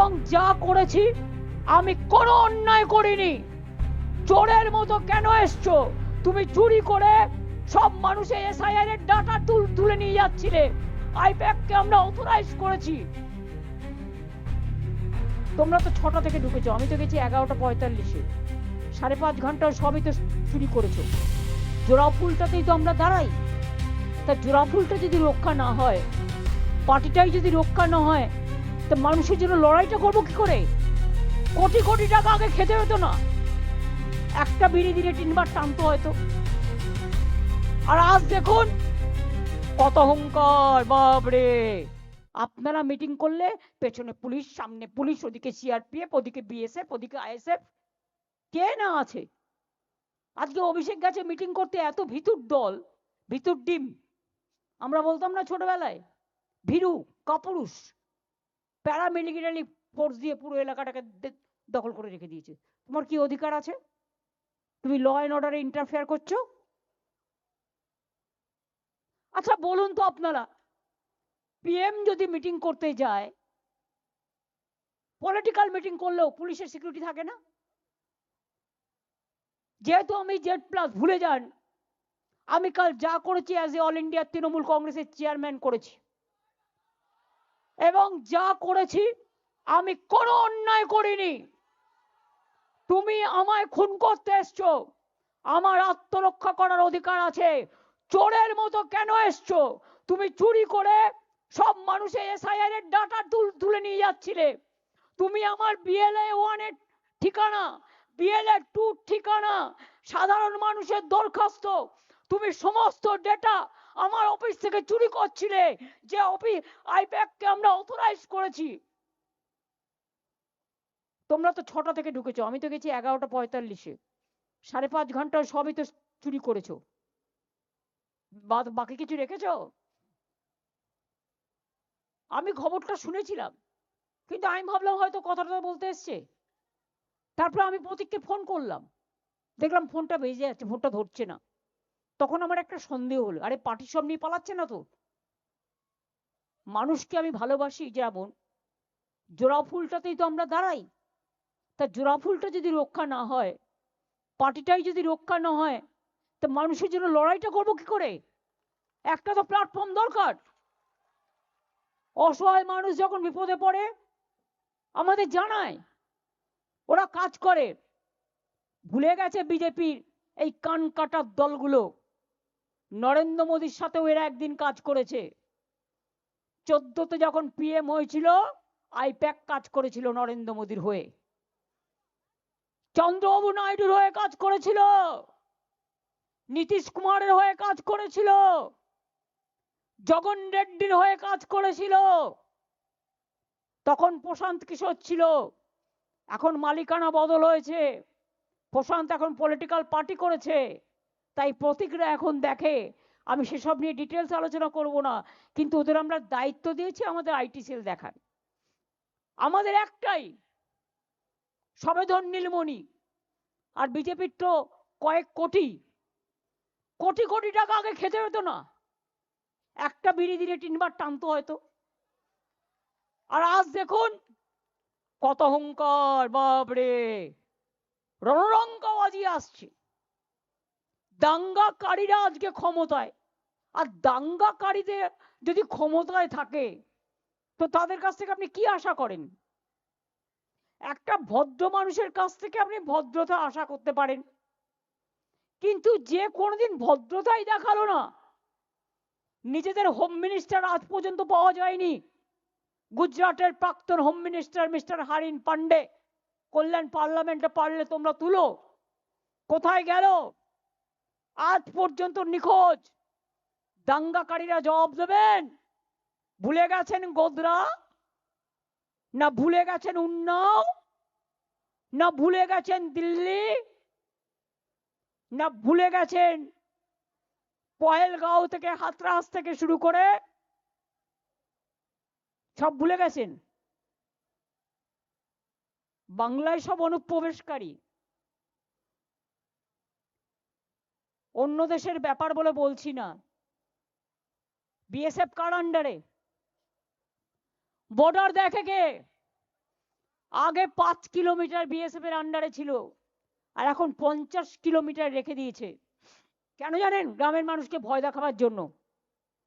এবং যা করেছি আমি কোনো অন্যায় করিনি। চোরের মতো কেন এসছো? তুমি চুরি করে সব মানুষের এসআইআর এর ডাটা তুলে নিয়ে যাচ্ছিলে। আইপ্যাককে আমরা অথরাইজ করেছি। তোমরা তো 6টা থেকে ঢুকেছো, আমি তো গেছি 11:45-এ। 5.5 ঘন্টা সবই তো চুরি করেছো। জোড়া ফুলটাতেই তো আমরা দাঁড়াই। তা জোড়া ফুলটা যদি রক্ষা না হয়, পার্টিটাই যদি রক্ষা না হয়, তো মানুষের জন্য লড়াইটা করবো কি করে? কোটি কোটি টাকা আগে খেতে হতো না, একটা বিড়ি দিনে 3 বার টানতো হয়তো। আর আজ দেখুন কত অহংকার, বাপরে। আপনারা মিটিং করলে পেছনে পুলিশ, সামনে পুলিশ, ওদিকে সিআরপিএফ, ওদিকে বিএসএফ, ওদিকে আইএসএফ, কে না আছে। আজকে অভিষেক গেছে মিটিং করতে, এত ভিতুর দল, ভিতুর ডিম। আমরা বলতাম না ছোটবেলায়, ভীরু কাপুরুষ। প্যারামিলিটারি ফোর্স দিয়ে পুরো এলাকাটাকে দখল করে রেখে দিয়েছে। তোমার কি অধিকার আছে? তুমি ল অ্যান্ড অর্ডারে ইন্টারফেয়ার করছো? আচ্ছা বলুন তো আপনারা, পিএম যদি মিটিং করতে যায়, পলিটিক্যাল মিটিং করলেও পুলিশের সিকিউরিটি থাকে না? যেহেতু আমি Z+ ভুলে যান, আমি কাল যা করেছি as a all India Trinamool কংগ্রেসের চেয়ারম্যান করেছি, এবং যা করেছি আমি কোনো অন্যায় করিনি। তুমি আমায় খুন করতে এসছো, আমার আত্মরক্ষা করার অধিকার আছে। চোরের মতো কেন এসছো? তুমি চুরি করে সব মানুষের এসআইআর এর ডাটা তুলে নিয়ে যাচ্ছিলে। তুমি আমার BLA 1 এর ঠিকানা, BLA 2 ঠিকানা, সাধারণ মানুষের দরখাস্ত, তুমি সমস্ত ডেটা আমার অফিস থেকে চুরি করছিলে, যে অফিস আইপ্যাককে আমরা অথরাইজ করেছি। তোমরা তো 6টা থেকে ঢুকেছো, আমি তো গেছি 11:45-এ। 5.5 ঘন্টা সবই তো চুরি করেছো। বাকি কিছু রেখেছো? আমি খবরটা শুনেছিলাম, কিন্তু আমি ভাবলাম হয়তো কথাটা বলতে এসছে। তারপর আমি প্রতীককে ফোন করলাম, দেখলাম ফোনটা বেজে যাচ্ছে, ফোনটা ধরছে না। তখন আমার একটা সন্দেহ হলো, আরে পার্টি সব নিয়ে পালাচ্ছে না তো? মানুষকে আমি ভালোবাসি যেমন, জোড়া ফুলটাতেই তো আমরা দাঁড়াই। তা জোড়া ফুলটা যদি রক্ষা না হয়, পার্টিটাই যদি রক্ষা না হয়, তো মানুষের জন্য লড়াইটা করবো কি করে? একটা তো প্ল্যাটফর্ম দরকার। অসহায় মানুষ যখন বিপদে পড়ে আমাদের জানায়, ওরা কাজ করে। ভুলে গেছে বিজেপির এই কান কাটার দলগুলো, নরেন্দ্র মোদীর সাথেও এরা একদিন কাজ করেছে। 14তে যখন PM হয়েছিল, আইপ্যাক কাজ করেছিল নরেন্দ্র মোদীর হয়ে, চন্দ্রবাবু নাইডুর হয়ে কাজ করেছিল, নীতিশ কুমারের হয়ে কাজ করেছিল, জগন রেড্ডির হয়ে কাজ করেছিল। তখন প্রশান্ত কিশোর ছিল, এখন মালিকানা বদল হয়েছে, প্রশান্ত এখন পলিটিক্যাল পার্টি করেছে। তাই প্রতীকরা এখন দেখে, আমি সেসব নিয়ে ডিটেলস আলোচনা করব না, কিন্তু ওদের আমরা দায়িত্ব দিয়েছি আমাদের IT সেল দেখার। আমাদের একটাই, সবেধন নীলমণি। আর বিজেপির তো কয়েক কোটি কোটি কোটি টাকা আগে খেতে হতো না, একটা বিড়ি দিনে 3 বার টানতো হয়তো। আর আজ দেখুন কত অহংকার, বাপরে। রণরঙ্গবাজি আসছে, দাঙ্গাকারীরা আজকে ক্ষমতায়। আর দাঙ্গাকারীদের যদি ক্ষমতায় থাকে, তো তাদের কাছ থেকে আপনি কি আশা করেন? একটা ভদ্র মানুষের কাছ থেকে আপনি ভদ্রতা আশা করতে পারেন, কিন্তু যে কোনোদিন ভদ্রতাই দেখালো না, নিজেদের হোম মিনিস্টার আজ পর্যন্ত পাওয়া যায়নি। গুজরাটের প্রাক্তন হোম মিনিস্টার মিস্টার হারিন পান্ডে, কল্যাণ পার্লামেন্টে পারলে তোমরা তুলো, কোথায় গেল? আজ পর্যন্ত নিখোঁজ। দাঙ্গাকারীরা জবাব দেবেন। ভুলে গেছেন গোধরা, না ভুলে গেছেন উন্নাও, না ভুলে গেছেন দিল্লি, না ভুলে গেছেন পহেলগাঁও থেকে হাতরাস থেকে শুরু করে সব ভুলে গেছেন? বাংলায় সব অনুপ্রবেশকারী। অন্য দেশের ব্যাপার বলে বলছি না। BSF কার আন্ডারে? বর্ডার দেখে কে? আগে 5 কিলোমিটার বিএসএফ এর আন্ডারে ছিল, আর এখন 50 কিলোমিটার রেখে দিয়েছে। কেন জানেন? গ্রামের মানুষকে ভয় দেখাবার জন্য।